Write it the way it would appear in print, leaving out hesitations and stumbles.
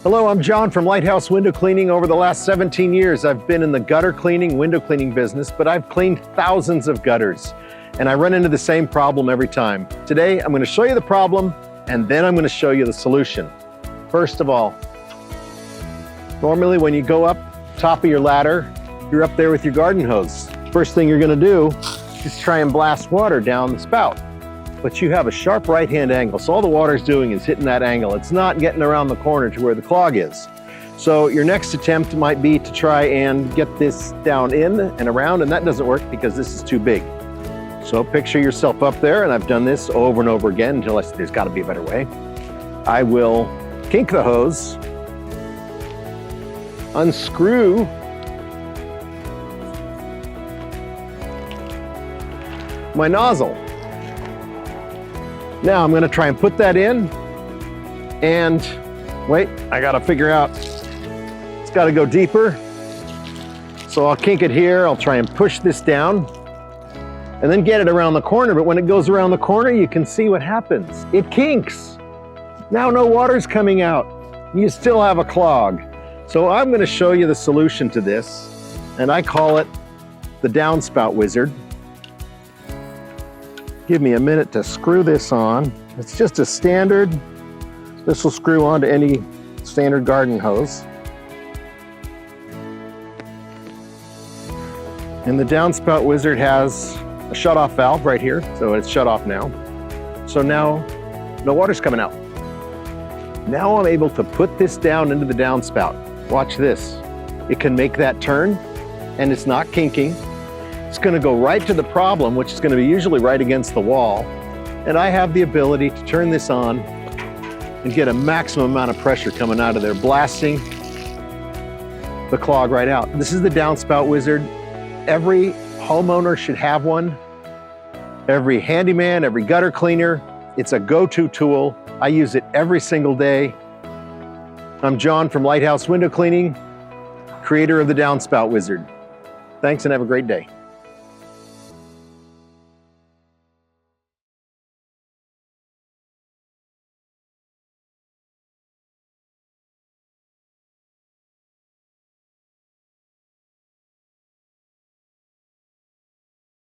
Hello, I'm John from Lighthouse Window Cleaning. Over the last 17 years, I've been in the gutter cleaning, window cleaning business, but I've cleaned thousands of gutters, and I run into the same problem every time. Today, I'm going to show you the problem, and then I'm going to show you the solution. First of all, normally when you go up top of your ladder, you're up there with your garden hose. First thing you're going to do is try and blast water down the spout. But you have a sharp right-hand angle, so all the water's doing is hitting that angle. It's not getting around the corner to where the clog is. So your next attempt might be to try and get this down in and around, and that doesn't work because this is too big. So picture yourself up there, and I've done this over and over again until there's got to be a better way. I will kink the hose, unscrew my nozzle. Now I'm going to try and put that in, and wait, I got to figure out, it's got to go deeper. So I'll kink it here, I'll try and push this down, and then get it around the corner. But when it goes around the corner, you can see what happens. It kinks. Now no water's coming out. You still have a clog. So I'm going to show you the solution to this, and I call it the Downspout Wizard. Give me a minute to screw this on. It's just a standard, this will screw onto any standard garden hose. And the Downspout Wizard has a shut-off valve right here, so it's shut off now. So now, no water's coming out. Now I'm able to put this down into the downspout. Watch this. It can make that turn, and it's not kinking. It's going to go right to the problem, which is going to be usually right against the wall. And I have the ability to turn this on and get a maximum amount of pressure coming out of there, blasting the clog right out. This is the Downspout Wizard. Every homeowner should have one. Every handyman, every gutter cleaner. It's a go-to tool. I use it every single day. I'm John from Lighthouse Window Cleaning, creator of the Downspout Wizard. Thanks and have a great day.